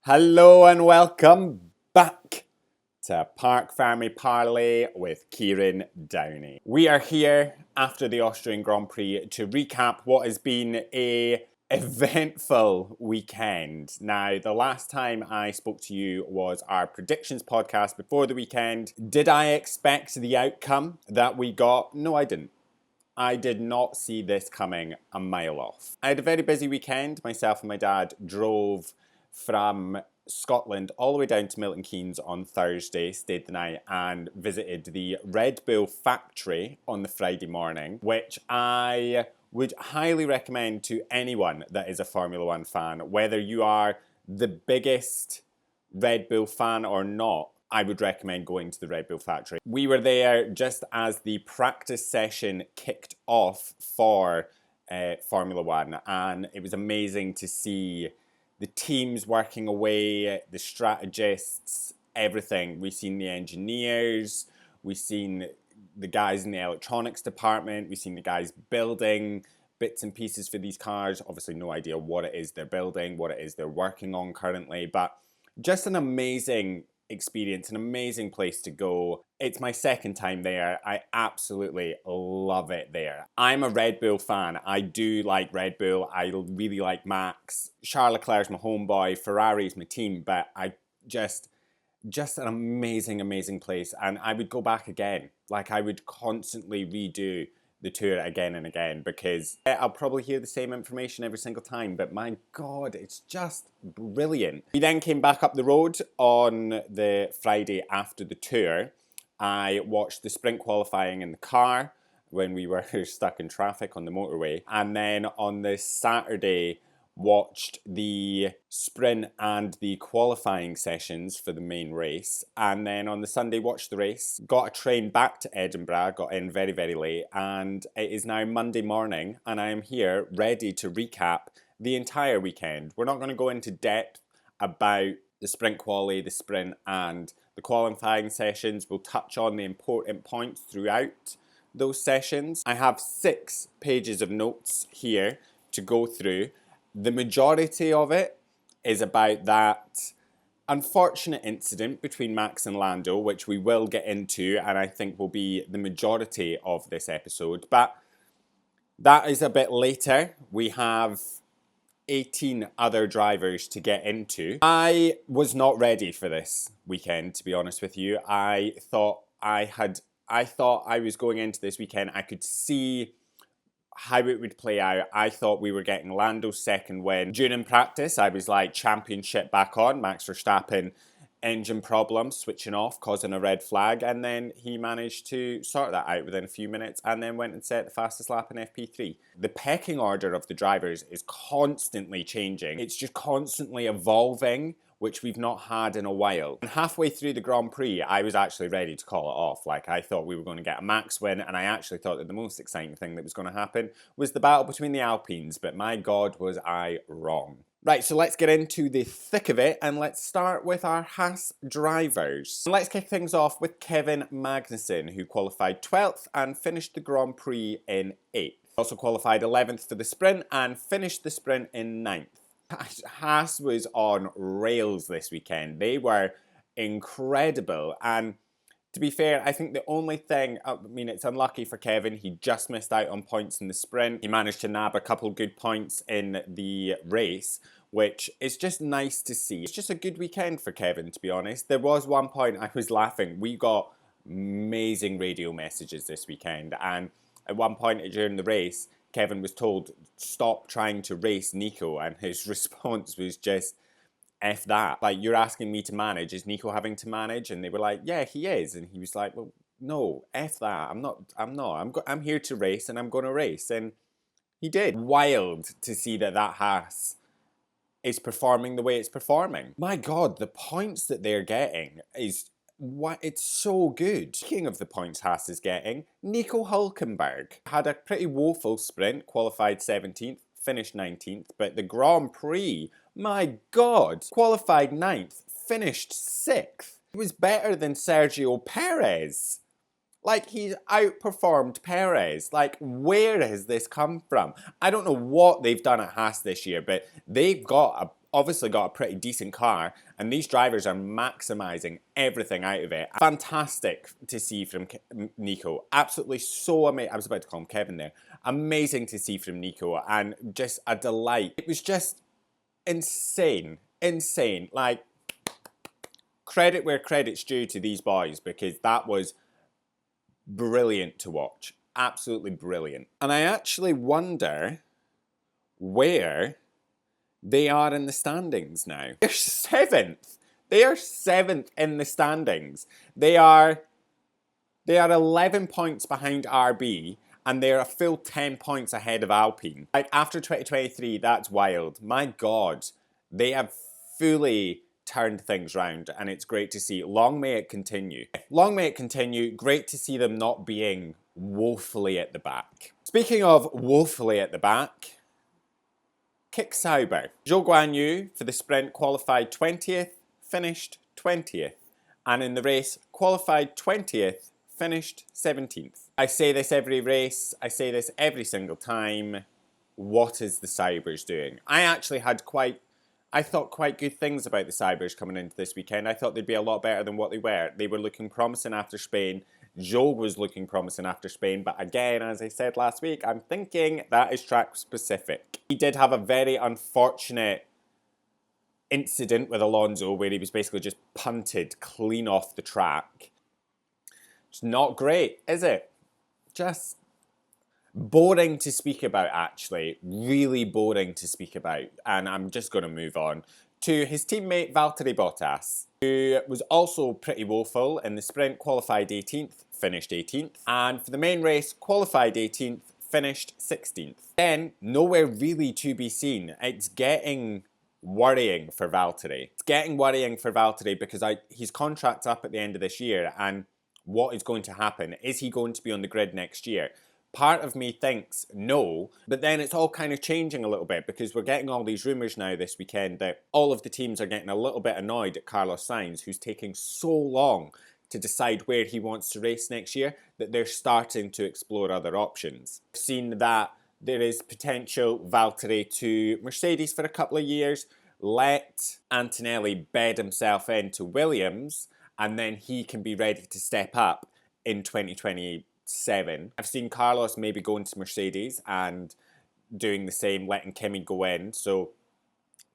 Hello and welcome back to Parc Fermé Parlay with Kieran Downey. We are here after the Austrian Grand Prix to recap what has been a eventful weekend. Now, the last time I spoke to you was our predictions podcast before the weekend. Did I expect the outcome that we got? No, I didn't. I did not see this coming a mile off. I had a very busy weekend. Myself and my dad drove from Scotland all the way down to Milton Keynes on Thursday, stayed the night and visited the Red Bull factory on the Friday morning, which I would highly recommend to anyone that is a Formula One fan, whether you are the biggest Red Bull fan or not. I would recommend going to the Red Bull factory. We were there just as the practice session kicked off for Formula One, and it was amazing to see the teams working away, the strategists, everything. We've seen the engineers, we've seen the guys in the electronics department, we've seen the guys building bits and pieces for these cars. Obviously no idea what it is they're building, what it is they're working on currently, but just an amazing experience, an amazing place to go. It's my second time there. I absolutely love it there. I'm a Red Bull fan. I do like Red Bull. I really like Max. Charles Leclerc's my homeboy. Ferrari's my team, but I just an amazing place. And I would go back again. Like, I would constantly redo the tour again and again, because I'll probably hear the same information every single time, but my God, it's just brilliant. We then came back up the road on the Friday after the tour. I watched the sprint qualifying in the car when we were stuck in traffic on the motorway, and then on the Saturday watched the sprint and the qualifying sessions for the main race, and then on the Sunday watched the race, got a train back to Edinburgh, got in very late, and it is now Monday morning and I am here ready to recap the entire weekend. We're not going to go into depth about the sprint quali, the sprint and the qualifying sessions. We'll touch on the important points throughout those sessions. I have 6 pages of notes here to go through. The majority of it is about that unfortunate incident between Max and Lando, which we will get into, and I think will be the majority of this episode. But that is a bit later. We have 18 other drivers to get into. I was not ready for this weekend, to be honest with you. I thought I was going into this weekend, I could see how it would play out. I thought we were getting Lando's second win. During practice, I was like, championship back on. Max Verstappen, engine problems, switching off, causing a red flag. And then he managed to sort that out within a few minutes and then went and set the fastest lap in FP3. The pecking order of the drivers is constantly changing. It's just constantly evolving, which we've not had in a while. And halfway through the Grand Prix, I was actually ready to call it off. Like, I thought we were going to get a Max win, and I actually thought that the most exciting thing that was going to happen was the battle between the Alpines, but my God, was I wrong. Right, so let's get into the thick of it, and let's start with our Haas drivers. And let's kick things off with Kevin Magnussen, who qualified 12th and finished the Grand Prix in 8th. Also qualified 11th for the sprint and finished the sprint in 9th. Haas was on rails this weekend. They were incredible, and to be fair, I think the only thing, I mean, it's unlucky for Kevin, he just missed out on points in the sprint. He managed to nab a couple good points in the race, which is just nice to see. It's just a good weekend for Kevin, to be honest. There was one point I was laughing. We got amazing radio messages this weekend, and at one point during the race, Kevin was told, stop trying to race Nico, and his response was just, F that. Like, you're asking me to manage, is Nico having to manage? And they were like, yeah, he is. And he was like, well, no, F that. I'm here to race, and I'm going to race. And he did. Wild to see that Haas is performing the way it's performing. My God, the points that they're getting is... it's so good. Speaking of the points Haas is getting, Nico Hülkenberg had a pretty woeful sprint, qualified 17th, finished 19th, but the Grand Prix, my God, qualified 9th, finished 6th. He was better than Sergio Perez. Like, he's outperformed Perez. Like, where has this come from? I don't know what they've done at Haas this year, but they've got an obviously got a pretty decent car, and these drivers are maximising everything out of it. Fantastic to see from Nico. Absolutely so amazing. I was about to call him Kevin there. Amazing to see from Nico, and just a delight. It was just insane. Insane. Like, credit where credit's due to these boys, because that was brilliant to watch. Absolutely brilliant. And I actually wonder where they are in the standings now. They're 7th. They are 7th in the standings. They are 11 points behind RB, and they're a full 10 points ahead of Alpine. Like, after 2023, that's wild. My God, they have fully turned things round, and it's great to see. Long may it continue. Long may it continue. Great to see them not being woefully at the back. Speaking of woefully at the back, Kick Sauber. Zhou Guanyu for the sprint qualified 20th, finished 20th. And in the race, qualified 20th, finished 17th. I say this every race, I say this every single time. What is the Saubers doing? I actually had I thought quite good things about the Saubers coming into this weekend. I thought they'd be a lot better than what they were. They were looking promising after Spain. Zhou was looking promising after Spain, but again, as I said last week, I'm thinking that is track specific. He did have a very unfortunate incident with Alonso where he was basically just punted clean off the track. It's not great, is it? Just boring to speak about, actually. Really boring to speak about. And I'm just going to move on to his teammate Valtteri Bottas, who was also pretty woeful. In the sprint, qualified 18th, finished 18th. And for the main race, qualified 18th, finished 16th. Then, nowhere really to be seen. It's getting worrying for Valtteri. It's getting worrying for Valtteri because his contract's up at the end of this year, and what is going to happen? Is he going to be on the grid next year? Part of me thinks no, but then it's all kind of changing a little bit because we're getting all these rumours now this weekend that all of the teams are getting a little bit annoyed at Carlos Sainz, who's taking so long to decide where he wants to race next year, that they're starting to explore other options. I've seen that there is potential Valtteri to Mercedes for a couple of years, let Antonelli bed himself into Williams, and then he can be ready to step up in 2027. I've seen Carlos maybe going to Mercedes and doing the same, letting Kimi go in, so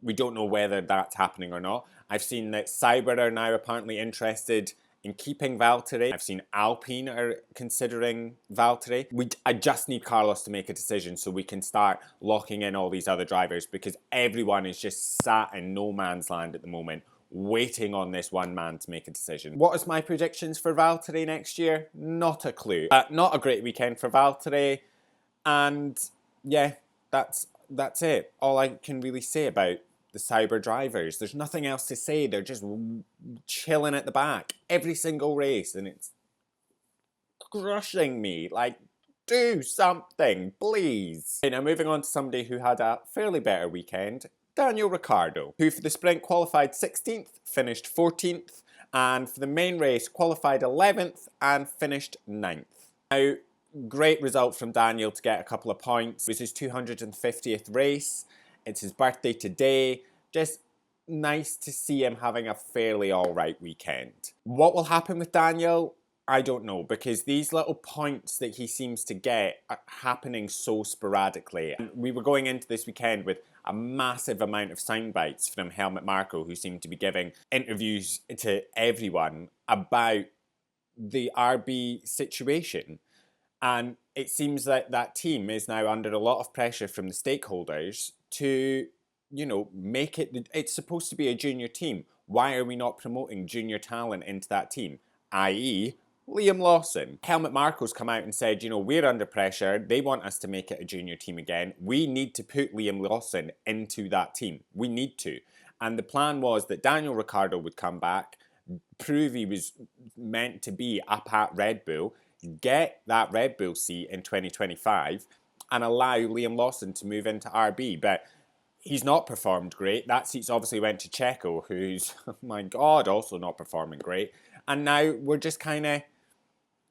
we don't know whether that's happening or not. I've seen that Sauber are now apparently interested in keeping Valtteri. I've seen Alpine are considering Valtteri. I just need Carlos to make a decision so we can start locking in all these other drivers, because everyone is just sat in no man's land at the moment, waiting on this one man to make a decision. What is my predictions for Valtteri next year? Not a clue. Not a great weekend for Valtteri, and yeah, that's it. All I can really say about the Sauber drivers. There's nothing else to say. They're just chilling at the back every single race, and it's crushing me. Like, do something, please. Okay, now moving on to somebody who had a fairly better weekend, Daniel Ricciardo, who for the sprint qualified 16th, finished 14th, and for the main race qualified 11th and finished 9th. Now, great result from Daniel to get a couple of points. It was his 250th race. It's his birthday today. Just nice to see him having a fairly alright weekend. What will happen with Daniel? I don't know, because these little points that he seems to get are happening so sporadically. And we were going into this weekend with a massive amount of sound bites from Helmut Marko, who seemed to be giving interviews to everyone about the RB situation. And it seems that that team is now under a lot of pressure from the stakeholders to, you know, make it, it's supposed to be a junior team. Why are we not promoting junior talent into that team? I.e., Liam Lawson. Helmut Marko's come out and said, you know, we're under pressure. They want us to make it a junior team again. We need to put Liam Lawson into that team. We need to. And the plan was that Daniel Ricciardo would come back, prove he was meant to be up at Red Bull, get that Red Bull seat in 2025, and allow Liam Lawson to move into RB. But he's not performed great. That seat's obviously went to Checo, who's, oh my God, also not performing great. And now we're just kind of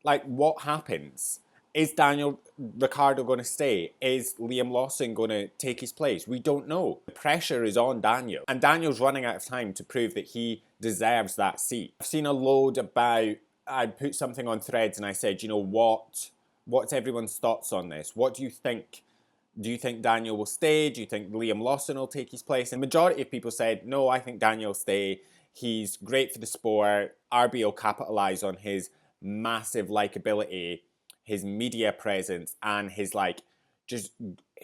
like, what happens? Is Daniel Ricciardo going to stay? Is Liam Lawson going to take his place? We don't know. The pressure is on Daniel. And Daniel's running out of time to prove that he deserves that seat. I've seen a load about, I put something on Threads and I said, you know, what's everyone's thoughts on this? What do you think? Do you think Daniel will stay? Do you think Liam Lawson will take his place? And the majority of people said, no, I think Daniel will stay. He's great for the sport. RB will capitalise on his massive likability, his media presence, and his like just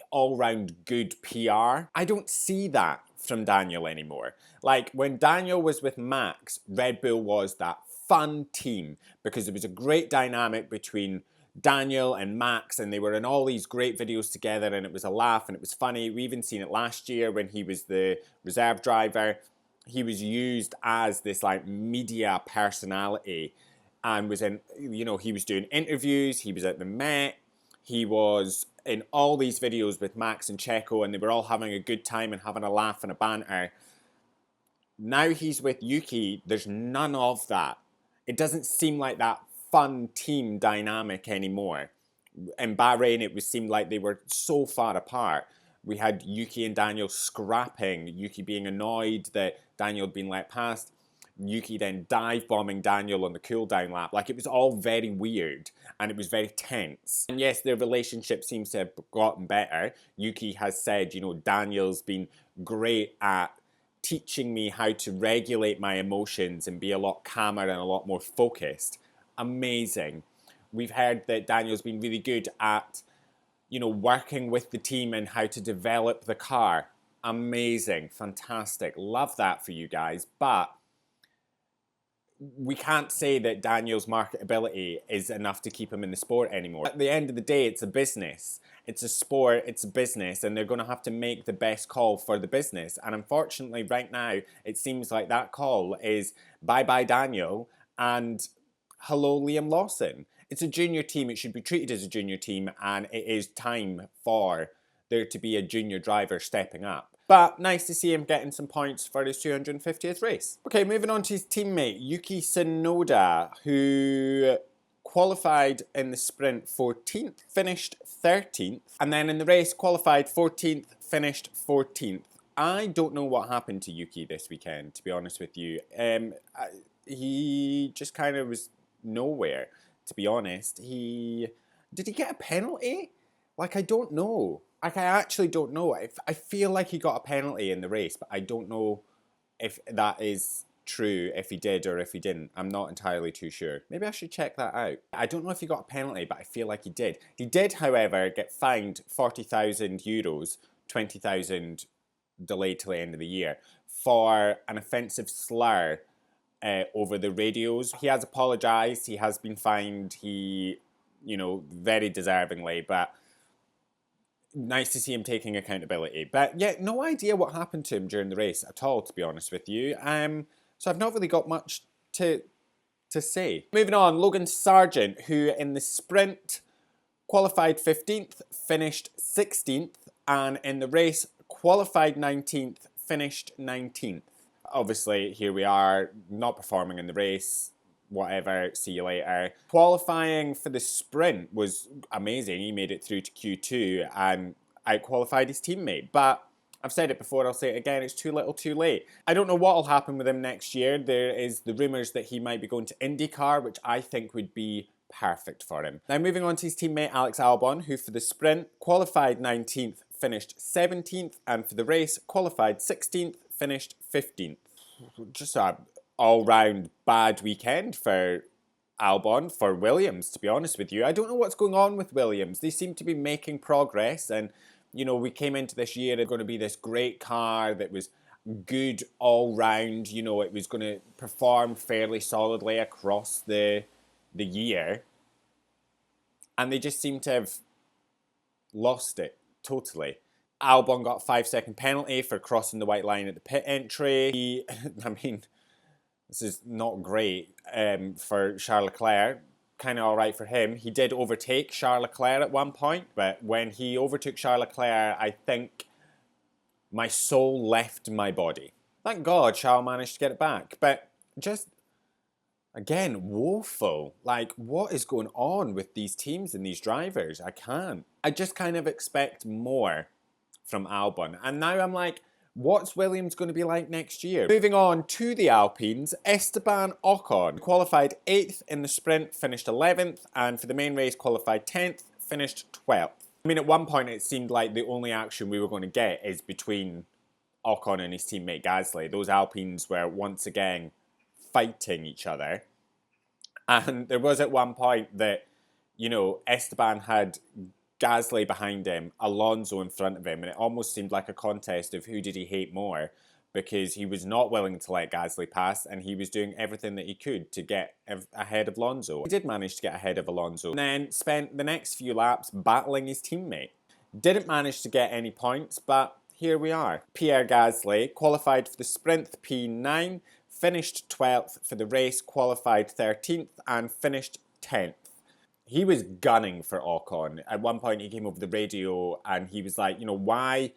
all-round good PR. I don't see that from Daniel anymore. Like when Daniel was with Max, Red Bull was that fun team because there was a great dynamic between Daniel and Max, and they were in all these great videos together, and it was a laugh and it was funny. We even seen it last year when he was the reserve driver. He was used as this like media personality and was in, you know, he was doing interviews, he was at the Met, he was in all these videos with Max and Checo, and they were all having a good time and having a laugh and a banter. Now he's with Yuki, there's none of that. It doesn't seem like that fun team dynamic anymore. In Bahrain, it seemed like they were so far apart. We had Yuki and Daniel scrapping, Yuki being annoyed that Daniel had been let past, Yuki then dive-bombing Daniel on the cool-down lap. Like, it was all very weird, and it was very tense. And yes, their relationship seems to have gotten better. Yuki has said, you know, Daniel's been great at teaching me how to regulate my emotions and be a lot calmer and a lot more focused. Amazing. We've heard that Daniel's been really good at, you know, working with the team and how to develop the car. Amazing. Fantastic. Love that for you guys. But we can't say that Daniel's marketability is enough to keep him in the sport anymore. At the end of the day, it's a business. It's a sport, it's a business, and they're going to have to make the best call for the business. And unfortunately, right now, it seems like that call is bye-bye Daniel and hello Liam Lawson. It's a junior team, it should be treated as a junior team, and it is time for there to be a junior driver stepping up. But nice to see him getting some points for his 250th race. Okay, moving on to his teammate, Yuki Tsunoda, who qualified in the sprint 14th, finished 13th, and then in the race qualified 14th, finished 14th. I don't know what happened to Yuki this weekend, to be honest with you. He just kind of was nowhere, to be honest. Did he get a penalty? Like, I don't know. Like, I actually don't know. I feel like he got a penalty in the race, but I don't know if that is true, if he did or if he didn't. I'm not entirely too sure. Maybe I should check that out. I don't know if he got a penalty, but I feel like he did. He did, however, get fined €40,000, 20,000 delayed till the end of the year, for an offensive slur over the radios. He has apologised. He has been fined. He, you know, very deservingly, but nice to see him taking accountability. But yeah, no idea what happened to him during the race at all, to be honest with you. So I've not really got much to say. Moving on, Logan Sargent, who in the sprint qualified 15th, finished 16th, and in the race qualified 19th, finished 19th. Obviously, here we are, not performing in the race. Whatever, see you later. Qualifying for the sprint was amazing. He made it through to Q2 and out-qualified his teammate. But I've said it before, I'll say it again, it's too little too late. I don't know what will happen with him next year. There is the rumours that he might be going to IndyCar, which I think would be perfect for him. Now moving on to his teammate Alex Albon, who for the sprint qualified 19th, finished 17th, and for the race qualified 16th, finished 15th. Just a all-round bad weekend for Albon, for Williams, to be honest with you. I don't know what's going on with Williams. They seem to be making progress, and, you know, we came into this year, it's going to be this great car that was good all-round, you know, it was going to perform fairly solidly across the year, and they just seem to have lost it totally. Albon got a 5-second penalty for crossing the white line at the pit entry. I mean, this is not great for Charles Leclerc. Kind of all right for him. He did overtake Charles Leclerc at one point, but when he overtook Charles Leclerc, I think my soul left my body. Thank God Charles managed to get it back. But just, Again, woeful. Like, what is going on with these teams and these drivers? I can't. I just kind of expect more from Albon. And now I'm like, what's Williams going to be like next year? Moving on to the Alpines, Esteban Ocon qualified 8th in the sprint, finished 11th, and for the main race qualified 10th, finished 12th. I mean, at one point it seemed like the only action we were going to get is between Ocon and his teammate Gasly. Those Alpines were once again fighting each other. And there was at one point that, you know, Esteban had Gasly behind him, Alonso in front of him, and it almost seemed like a contest of who did he hate more, because he was not willing to let Gasly pass and he was doing everything that he could to get ahead of Alonso. He did manage to get ahead of Alonso and then spent the next few laps battling his teammate. Didn't manage to get any points, but here we are. Pierre Gasly qualified for the sprint P9, finished 12th for the race, qualified 13th and finished 10th. He was gunning for Ocon. At one point he came over the radio and he was like, you know, why?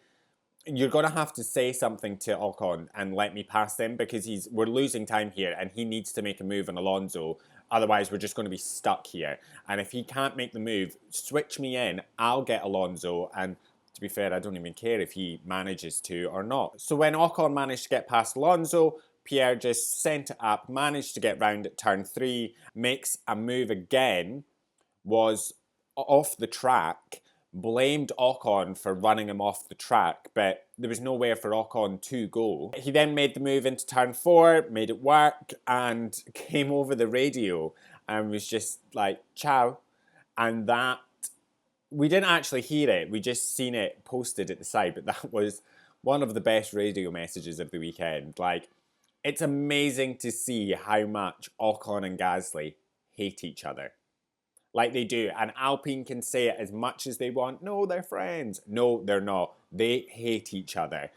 You're going to have to say something to Ocon and let me pass him, because we're losing time here and he needs to make a move on Alonso. Otherwise, we're just going to be stuck here. And if he can't make the move, switch me in. I'll get Alonso. And to be fair, I don't even care if he manages to or not. So when Ocon managed to get past Alonso, Pierre just sent it up, managed to get round at turn 3, makes a move again, was off the track, blamed Ocon for running him off the track, but there was nowhere for Ocon to go. He then made the move into turn 4, made it work, and came over the radio and was just like, ciao. And that, we didn't actually hear it, we just seen it posted at the side, but that was one of the best radio messages of the weekend. Like, it's amazing to see how much Ocon and Gasly hate each other. Like they do. And Alpine can say it as much as they want. No, they're friends. No, they're not. They hate each other.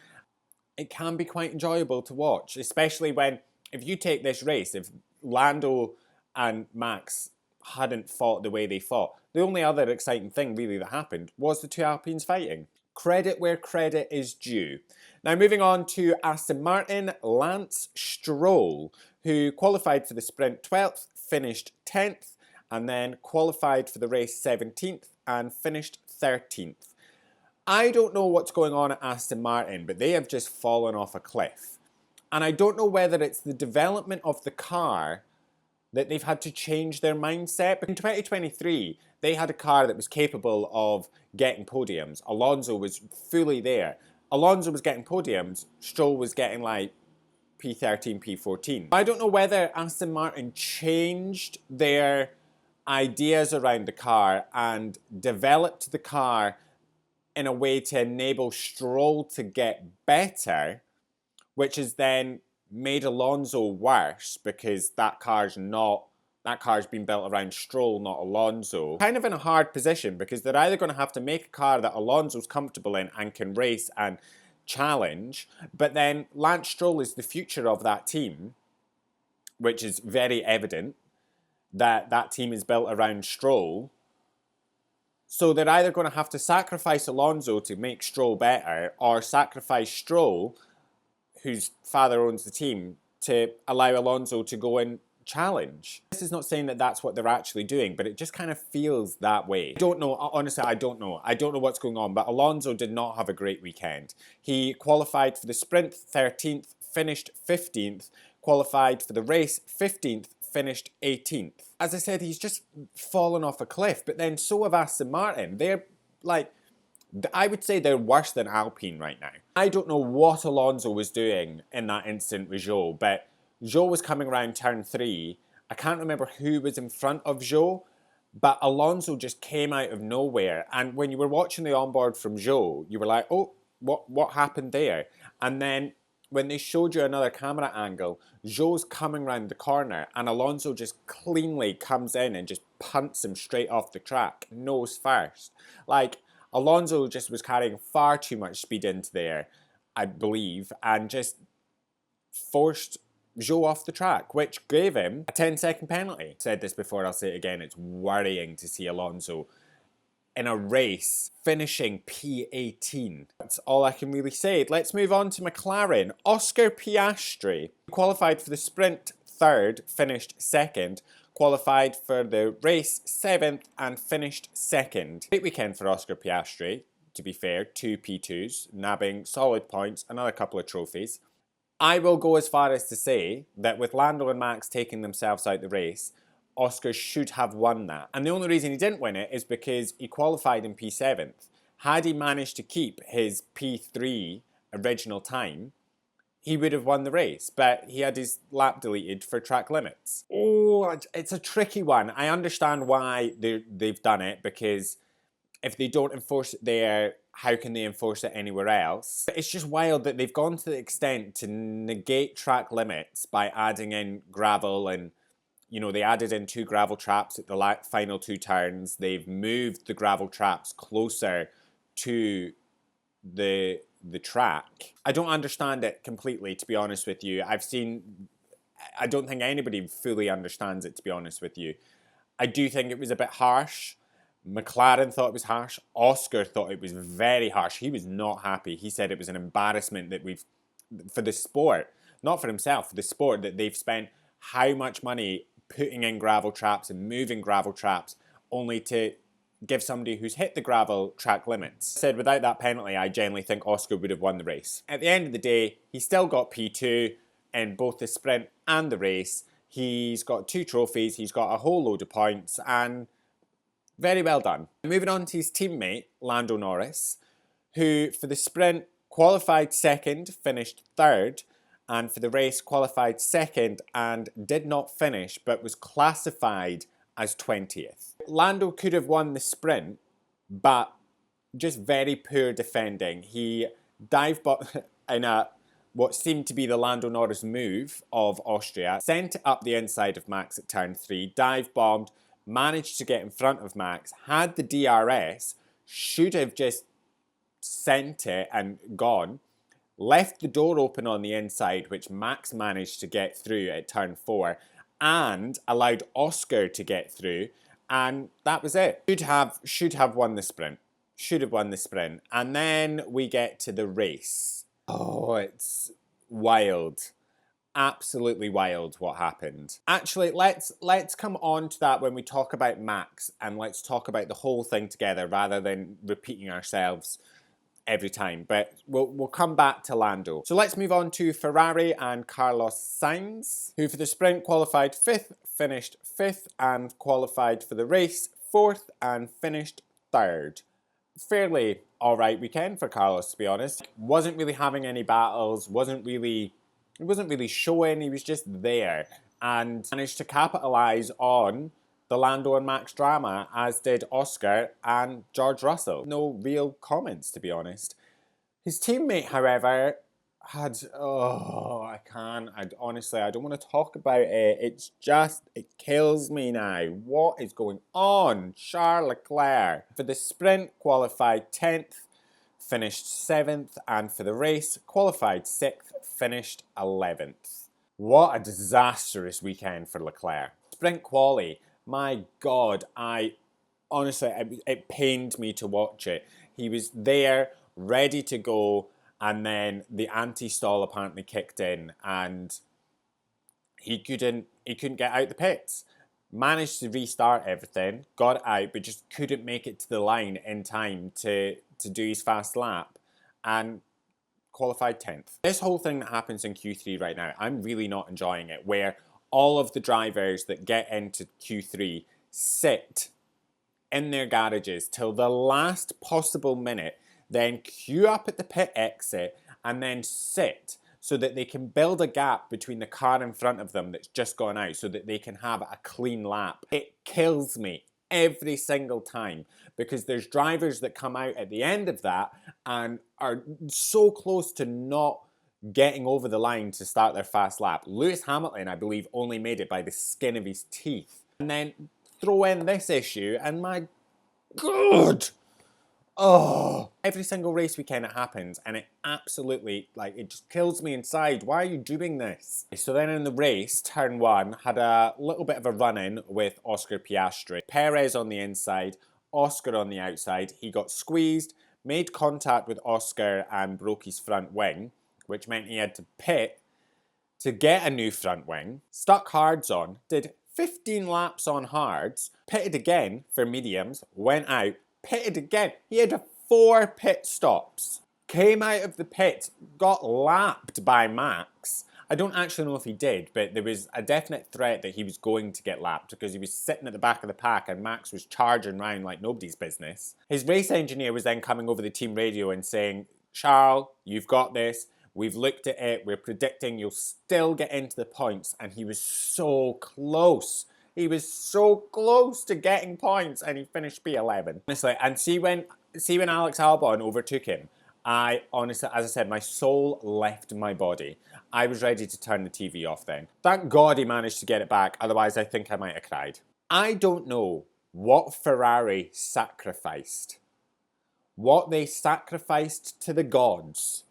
It can be quite enjoyable to watch, especially when, if you take this race, if Lando and Max hadn't fought the way they fought, the only other exciting thing really that happened was the two Alpines fighting. Credit where credit is due. Now moving on to Aston Martin, Lance Stroll, who qualified for the sprint 12th, finished 10th, and then qualified for the race 17th and finished 13th. I don't know what's going on at Aston Martin, but they have just fallen off a cliff. And I don't know whether it's the development of the car that they've had to change their mindset. But in 2023, they had a car that was capable of getting podiums. Alonso was fully there. Alonso was getting podiums. Stroll was getting like P13, P14. I don't know whether Aston Martin changed their ideas around the car and developed the car in a way to enable Stroll to get better, which has then made Alonso worse, because that car's been built around Stroll, not Alonso. Kind of in a hard position, because they're either going to have to make a car that Alonso's comfortable in and can race and challenge, but then Lance Stroll is the future of that team, which is very evident that team is built around Stroll. So they're either going to have to sacrifice Alonso to make Stroll better, or sacrifice Stroll, whose father owns the team, to allow Alonso to go and challenge. This is not saying that that's what they're actually doing, but it just kind of feels that way. I don't know, honestly, I don't know. I don't know what's going on, but Alonso did not have a great weekend. He qualified for the sprint 13th, finished 15th, qualified for the race 15th, finished 18th. As I said, he's just fallen off a cliff, but then so have Aston Martin. They're like, I would say they're worse than Alpine right now. I don't know what Alonso was doing in that instant with Zhou, but Zhou was coming around turn 3. I can't remember who was in front of Zhou, but Alonso just came out of nowhere. And when you were watching the onboard from Zhou, you were like, oh, what happened there? And then when they showed you another camera angle, Zhou's coming round the corner and Alonso just cleanly comes in and just punts him straight off the track, nose first. Like, Alonso just was carrying far too much speed into there, I believe, and just forced Zhou off the track, which gave him a 10-second penalty. I've said this before, I'll say it again, it's worrying to see Alonso in a race finishing P18. That's all I can really say. Let's move on to McLaren. Oscar Piastri qualified for the sprint third, finished second, qualified for the race 7th and finished second. Great weekend for Oscar Piastri, to be fair, 2 P2s, nabbing solid points, another couple of trophies. I will go as far as to say that with Lando and Max taking themselves out the race, Oscar should have won that. And the only reason he didn't win it is because he qualified in P7th. Had he managed to keep his P3 original time, he would have won the race, but he had his lap deleted for track limits. Oh, it's a tricky one. I understand why they've done it, because if they don't enforce it there, how can they enforce it anywhere else? It's just wild that they've gone to the extent to negate track limits by adding in gravel, and you know, they added in 2 gravel traps at the final 2 turns. They've moved the gravel traps closer to the track. I don't understand it completely, to be honest with you. I don't think anybody fully understands it, to be honest with you. I do think it was a bit harsh. McLaren thought it was harsh. Oscar thought it was very harsh. He was not happy. He said it was an embarrassment that for the sport, not for himself, for the sport, that they've spent how much money putting in gravel traps and moving gravel traps only to give somebody who's hit the gravel track limits. Said without that penalty, I genuinely think Oscar would have won the race. At the end of the day, he still got P2 in both the sprint and the race. He's got 2 trophies, he's got a whole load of points, and very well done. Moving on to his teammate, Lando Norris, who for the sprint qualified 2nd, finished 3rd, and for the race qualified 2nd and did not finish, but was classified as 20th. Lando could have won the sprint, but just very poor defending. He dive in what seemed to be the Lando Norris move of Austria, sent it up the inside of Max at turn 3, dive bombed, managed to get in front of Max, had the DRS, should have just sent it and gone, left the door open on the inside, which Max managed to get through at turn 4, and allowed Oscar to get through, and that was it. Should have won the sprint. Should have won the sprint. And then we get to the race. Oh, it's wild. Absolutely wild what happened. Actually, let's come on to that when we talk about Max, and let's talk about the whole thing together rather than repeating ourselves every time. But we'll come back to Lando. So let's move on to Ferrari and Carlos Sainz, who for the sprint qualified 5th, finished 5th, and qualified for the race 4th and finished 3rd. Fairly alright weekend for Carlos, to be honest. Wasn't really having any battles, wasn't really showing, he was just there, and managed to capitalise on the Lando and Max drama, as did Oscar and George Russell. No real comments, to be honest. His teammate, however, had, honestly, I don't want to talk about it. It kills me now. What is going on? Charles Leclerc. For the sprint, qualified 10th, finished 7th, and for the race, qualified 6th, finished 11th. What a disastrous weekend for Leclerc. Sprint quali, my God, honestly, it pained me to watch it. He was there, ready to go, and then the anti-stall apparently kicked in, and he couldn't get out the pits. Managed to restart everything, got out, but just couldn't make it to the line in time to do his fast lap, and qualified 10th. This whole thing that happens in Q3 right now, I'm really not enjoying it, where all of the drivers that get into Q3 sit in their garages till the last possible minute, then queue up at the pit exit, and then sit so that they can build a gap between the car in front of them that's just gone out so that they can have a clean lap. It kills me every single time, because there's drivers that come out at the end of that and are so close to not getting over the line to start their fast lap. Lewis Hamilton, I believe, only made it by the skin of his teeth. And then throw in this issue, and my God! Oh, every single race weekend it happens, and it absolutely, it just kills me inside. Why are you doing this? So then in the race, turn 1, had a little bit of a run-in with Oscar Piastri. Perez on the inside, Oscar on the outside. He got squeezed, made contact with Oscar and broke his front wing, which meant he had to pit to get a new front wing, stuck hards on, did 15 laps on hards, pitted again for mediums, went out, pitted again. He had 4 pit stops. Came out of the pit, got lapped by Max. I don't actually know if he did, but there was a definite threat that he was going to get lapped because he was sitting at the back of the pack and Max was charging round like nobody's business. His race engineer was then coming over the team radio and saying, Charles, you've got this. We've looked at it. We're predicting you'll still get into the points. And he was so close. He was so close to getting points and he finished P11. Honestly, and see when Alex Albon overtook him, I honestly, as I said, my soul left my body. I was ready to turn the TV off then. Thank God he managed to get it back, otherwise I think I might have cried. I don't know what Ferrari sacrificed. What they sacrificed to the gods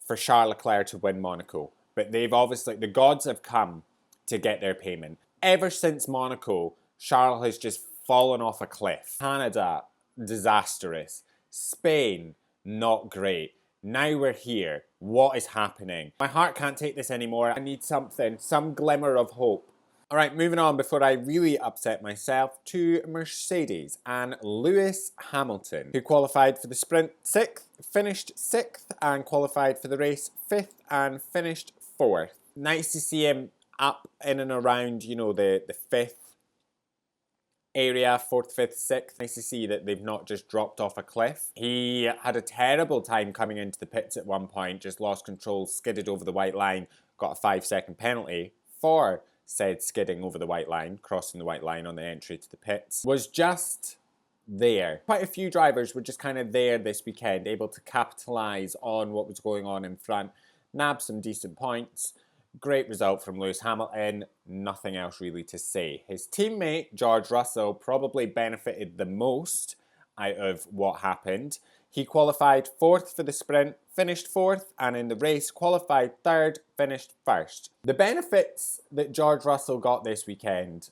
for Charles Leclerc to win Monaco. But they've obviously, the gods have come to get their payment. Ever since Monaco, Charles has just fallen off a cliff. Canada, disastrous. Spain, not great. Now we're here. What is happening? My heart can't take this anymore. I need something, some glimmer of hope. All right, moving on before I really upset myself to Mercedes and Lewis Hamilton, who qualified for the sprint 6th, finished 6th, and qualified for the race 5th and finished 4th. Nice to see him up in and around, you know, the 5th area, 4th, 5th, 6th. Nice to see that they've not just dropped off a cliff. He had a terrible time coming into the pits at one point, just lost control, skidded over the white line, got a 5-second penalty for said skidding over the white line, crossing the white line on the entry to the pits. Was just there. Quite a few drivers were just kind of there this weekend, able to capitalise on what was going on in front, nab some decent points. Great result from Lewis Hamilton, nothing else really to say. His teammate, George Russell, probably benefited the most out of what happened. He qualified 4th for the sprint, finished 4th, and in the race qualified 3rd, finished 1st. The benefits that George Russell got this weekend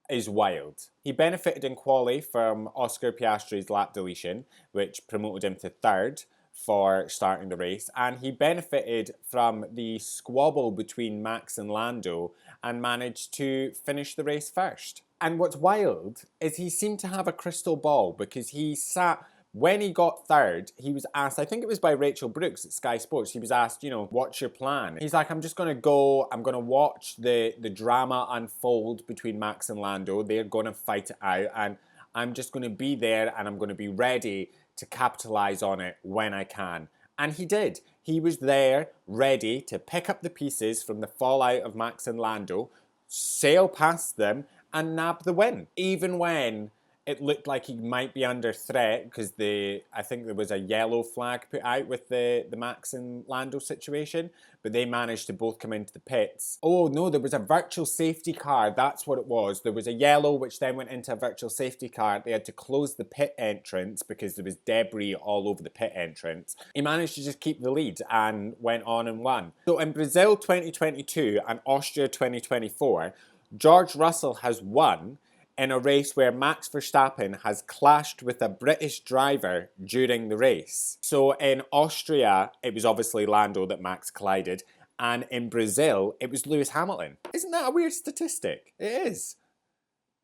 is wild. He benefited in quali from Oscar Piastri's lap deletion, which promoted him to 3rd for starting the race, and he benefited from the squabble between Max and Lando and managed to finish the race 1st. And what's wild is he seemed to have a crystal ball because he sat, when he got 3rd, he was asked, I think it was by Rachel Brooks at Sky Sports, he was asked, you know, what's your plan? He's like, I'm just going to go, I'm going to watch the drama unfold between Max and Lando. They're going to fight it out, and I'm just going to be there and I'm going to be ready to capitalise on it when I can. And he did. He was there, ready to pick up the pieces from the fallout of Max and Lando, sail past them, and nab the win. Even when it looked like he might be under threat, because I think there was a yellow flag put out with the Max and Lando situation, but they managed to both come into the pits. Oh no, there was a virtual safety car, that's what it was. There was a yellow which then went into a virtual safety car. They had to close the pit entrance because there was debris all over the pit entrance. He managed to just keep the lead and went on and won. So in Brazil 2022 and Austria 2024, George Russell has won in a race where Max Verstappen has clashed with a British driver during the race. So in Austria, it was obviously Lando that Max collided, and in Brazil, it was Lewis Hamilton. Isn't that a weird statistic? It is.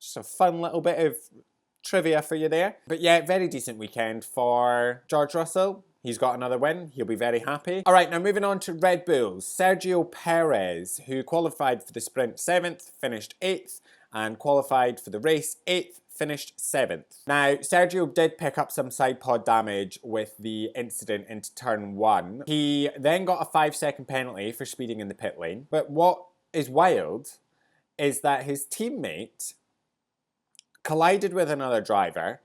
Just a fun little bit of trivia for you there. But yeah, very decent weekend for George Russell. He's got another win. He'll be very happy. All right, now moving on to Red Bulls. Sergio Perez, who qualified for the sprint 7th, finished 8th, and qualified for the race 8th, finished 7th. Now, Sergio did pick up some side pod damage with the incident into turn 1. He then got a 5-second penalty for speeding in the pit lane. But what is wild is that his teammate collided with another driver,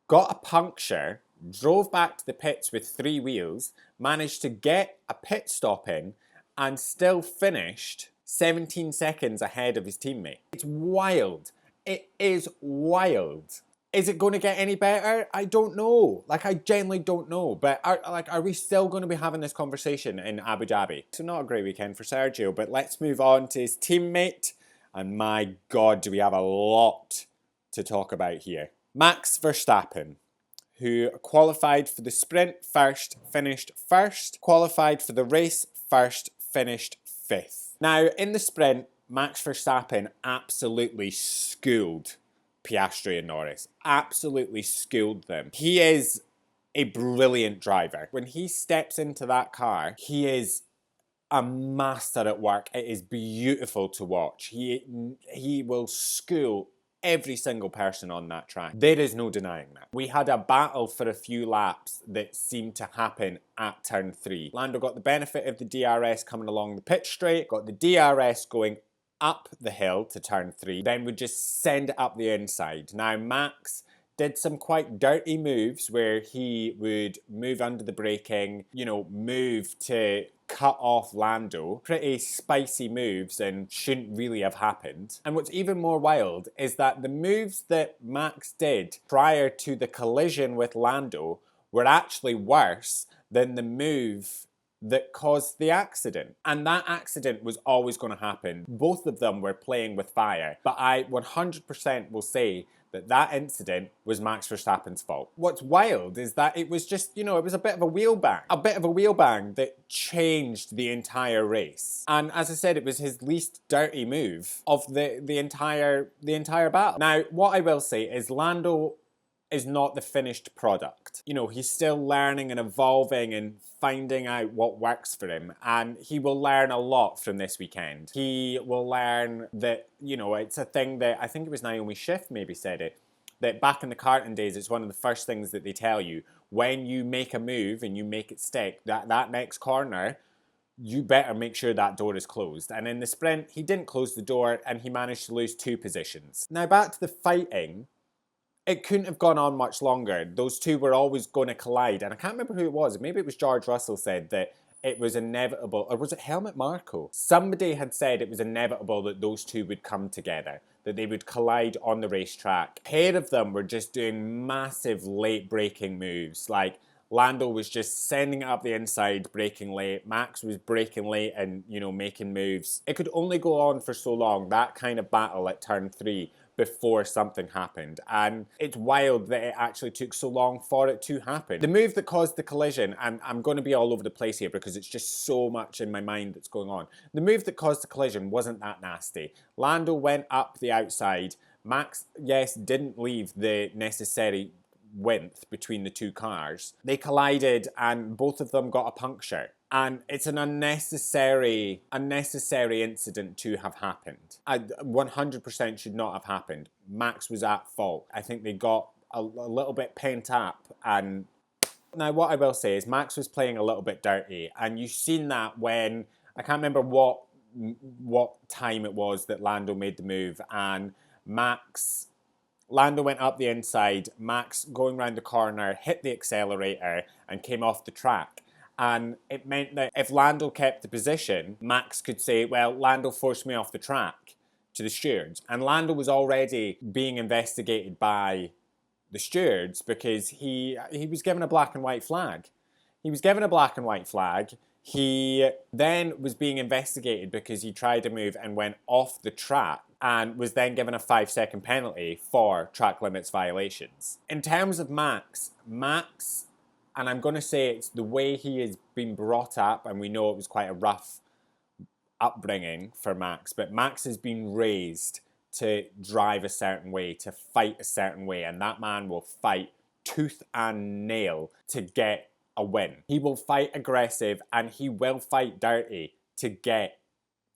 got a puncture, drove back to the pits with 3 wheels, managed to get a pit stop in, and still finished 17 seconds ahead of his teammate. It's wild. It is wild. Is it going to get any better? I don't know. Like, I genuinely don't know. But are we still going to be having this conversation in Abu Dhabi? So not a great weekend for Sergio, but let's move on to his teammate. And my God, do we have a lot to talk about here. Max Verstappen, who qualified for the sprint 1st, finished 1st, qualified for the race 1st, finished 5th. Now, in the sprint, Max Verstappen absolutely schooled Piastri and Norris. Absolutely schooled them. He is a brilliant driver. When he steps into that car, he is a master at work. It is beautiful to watch. He will school every single person on that track. There is no denying that. We had a battle for a few laps that seemed to happen at turn 3. Lando got the benefit of the DRS coming along the pitch straight, got the DRS going up the hill to turn 3, then would just send it up the inside. Now Max did some quite dirty moves where he would move under the braking, you know, move to cut off Lando. Pretty spicy moves and shouldn't really have happened. And what's even more wild is that the moves that Max did prior to the collision with Lando were actually worse than the move that caused the accident. And that accident was always going to happen. Both of them were playing with fire. But I 100% will say that that incident was Max Verstappen's fault. What's wild is that it was just, you know, it was a bit of a wheel bang. A bit of a wheel bang that changed the entire race. And as I said, it was his least dirty move of the entire battle. Now, what I will say is Lando is not the finished product. You know, he's still learning and evolving and finding out what works for him, and he will learn a lot from this weekend. He will learn that, you know, it's a thing that, I think it was Naomi Schiff maybe said it, that back in the karting days, it's one of the first things that they tell you. When you make a move and you make it stick, that next corner, you better make sure that door is closed. And in the sprint, he didn't close the door and he managed to lose 2 positions. Now back to the fighting. It couldn't have gone on much longer. Those two were always going to collide. And I can't remember who it was. Maybe it was George Russell said that it was inevitable. Or was it Helmut Marko? Somebody had said it was inevitable that those two would come together. That they would collide on the racetrack. A pair of them were just doing massive late braking moves. Like Lando was just sending it up the inside, braking late. Max was braking late and, you know, making moves. It could only go on for so long, that kind of battle at turn 3. Before something happened, and it's wild that it actually took so long for it to happen. The move that caused the collision, and I'm going to be all over the place here because it's just so much in my mind that's going on. The move that caused the collision wasn't that nasty. Lando went up the outside. Max, yes, didn't leave the necessary width between the two cars. They collided and both of them got a puncture. And it's an unnecessary incident to have happened. 100% should not have happened. Max was at fault. I think they got a little bit pent up. And now what I will say is Max was playing a little bit dirty. And you've seen that when, I can't remember what time it was that Lando made the move. And Lando went up the inside. Max, going around the corner, hit the accelerator and came off the track. And it meant that if Lando kept the position, Max could say, well, Lando forced me off the track to the stewards. And Lando was already being investigated by the stewards because he was given a black and white flag. He was given a black and white flag. He then was being investigated because he tried to move and went off the track and was then given a 5-second penalty for track limits violations. In terms of Max, and I'm going to say it's the way he has been brought up, and we know it was quite a rough upbringing for Max, but Max has been raised to drive a certain way, to fight a certain way, and that man will fight tooth and nail to get a win. He will fight aggressive and he will fight dirty to get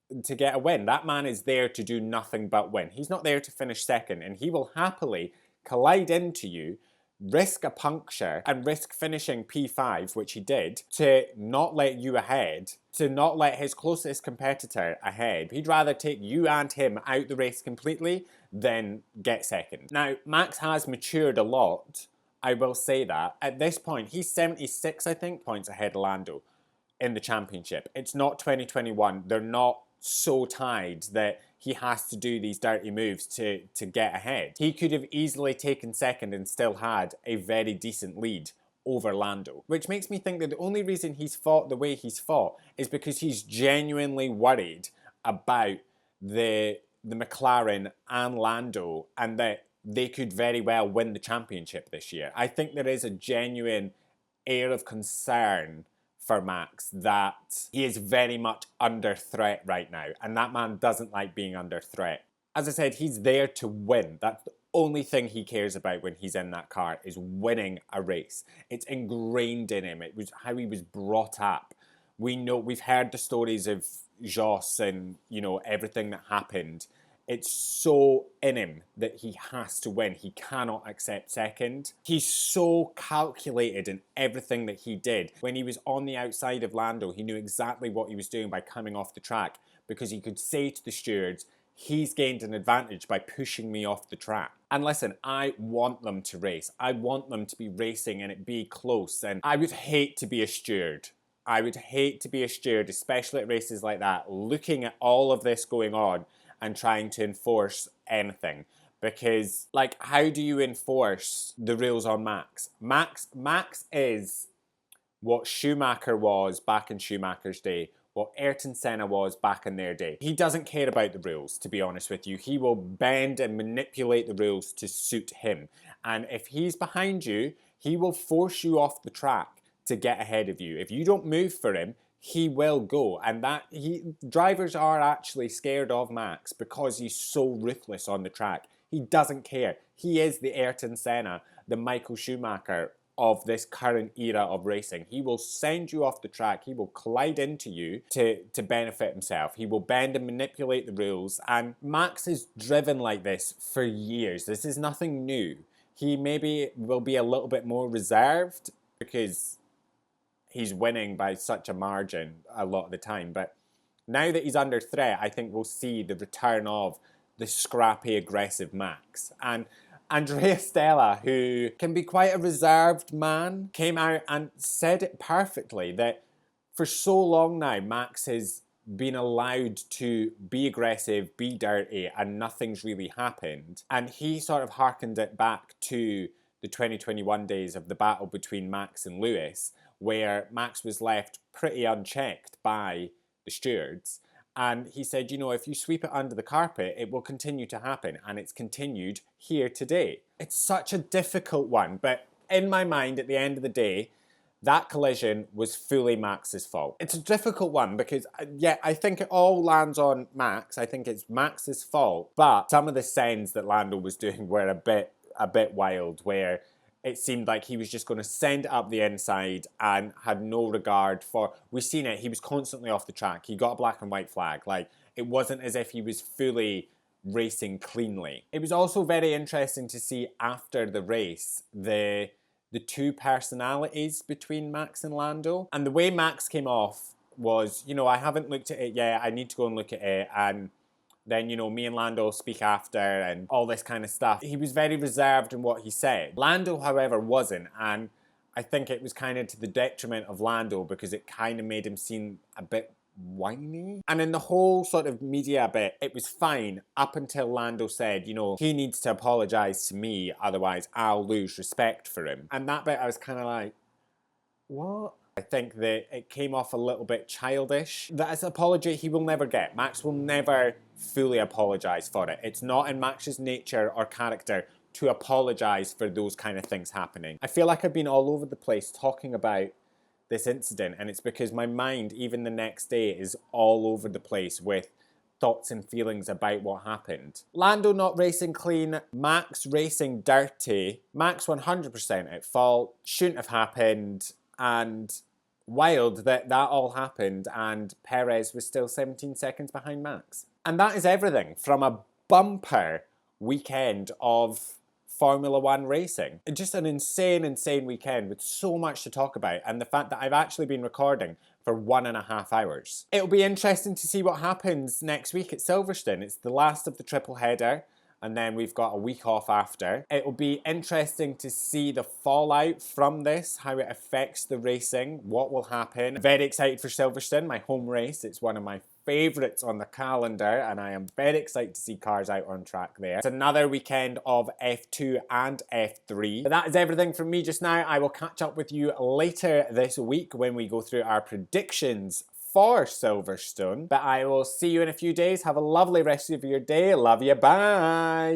a win. That man is there to do nothing but win. He's not there to finish second, and he will happily collide into you, risk a puncture and risk finishing P5, which he did, to not let you ahead, to not let his closest competitor ahead. He'd rather take you and him out the race completely than get second. Now, Max has matured a lot, I will say that. At this point, he's 76, I think, points ahead of Lando in the championship. It's not 2021. They're not so tied that he has to do these dirty moves to get ahead. He could have easily taken second and still had a very decent lead over Lando, which makes me think that the only reason he's fought the way he's fought is because he's genuinely worried about the McLaren and Lando, and that they could very well win the championship this year. I think there is a genuine air of concern for Max that he is very much under threat right now, and that man doesn't like being under threat. As I said, he's there to win. That's the only thing he cares about when he's in that car, is winning a race. It's ingrained in him. It was how he was brought up. We've heard the stories of Joss and, you know, everything that happened. It's so in him that he has to win. He cannot accept second. He's so calculated in everything that he did. When he was on the outside of Lando, he knew exactly what he was doing by coming off the track, because he could say to the stewards, he's gained an advantage by pushing me off the track. And listen, I want them to race. I want them to be racing and it be close. And I would hate to be a steward. I would hate to be a steward, especially at races like that, looking at all of this going on and trying to enforce anything. Because, like, how do you enforce the rules on Max? Max is what Schumacher was back in Schumacher's day, what Ayrton Senna was back in their day. He doesn't care about the rules, to be honest with you. He will bend and manipulate the rules to suit him. And if he's behind you, he will force you off the track to get ahead of you. If you don't move for him, he will go. And drivers are actually scared of Max because he's so ruthless on the track. He doesn't care. He is the Ayrton Senna, the Michael Schumacher of this current era of racing. He will send you off the track. He will collide into you to benefit himself. He will bend and manipulate the rules. And Max is driven like this for years. This is nothing new. He maybe will be a little bit more reserved because he's winning by such a margin a lot of the time. But now that he's under threat, I think we'll see the return of the scrappy, aggressive Max. And Andrea Stella, who can be quite a reserved man, came out and said it perfectly, that for so long now, Max has been allowed to be aggressive, be dirty, and nothing's really happened. And he sort of hearkened it back to the 2021 days of the battle between Max and Lewis, where Max was left pretty unchecked by the stewards. And he said, you know, if you sweep it under the carpet, it will continue to happen. And it's continued here today. It's such a difficult one. But in my mind, at the end of the day, that collision was fully Max's fault. It's a difficult one because, yeah, I think it all lands on Max. I think it's Max's fault. But some of the sends that Lando was doing were a bit wild, where it seemed like he was just going to send it up the inside and had no regard for... We've seen it. He was constantly off the track. He got a black and white flag. Like, it wasn't as if he was fully racing cleanly. It was also very interesting to see after the race the two personalities between Max and Lando. And the way Max came off was, you know, I haven't looked at it yet. I need to go and look at it. And then, you know, me and Lando speak after and all this kind of stuff. He was very reserved in what he said. Lando, however, wasn't. And I think it was kind of to the detriment of Lando because it kind of made him seem a bit whiny. And in the whole sort of media bit, it was fine up until Lando said, you know, he needs to apologise to me, otherwise I'll lose respect for him. And that bit I was kind of like, what? I think that it came off a little bit childish. That apology he will never get. Max will never fully apologise for it. It's not in Max's nature or character to apologise for those kind of things happening. I feel like I've been all over the place talking about this incident, and it's because my mind, even the next day, is all over the place with thoughts and feelings about what happened. Lando not racing clean, Max racing dirty, Max 100% at fault, shouldn't have happened, and wild that all happened and Perez was still 17 seconds behind Max. And that is everything from a bumper weekend of Formula One racing. Just an insane weekend with so much to talk about, and the fact that I've actually been recording for 1.5 hours. It'll be interesting to see what happens next week at Silverstone. It's the last of the triple header, and then we've got a week off after. It'll be interesting to see the fallout from this, how it affects the racing, what will happen. Very excited for Silverstone, my home race. It's one of my favourites on the calendar, and I am very excited to see cars out on track there. It's another weekend of F2 and F3. But that is everything from me just now. I will catch up with you later this week when we go through our predictions for Silverstone. But I will see you in a few days. Have a lovely rest of your day. Love you. Bye.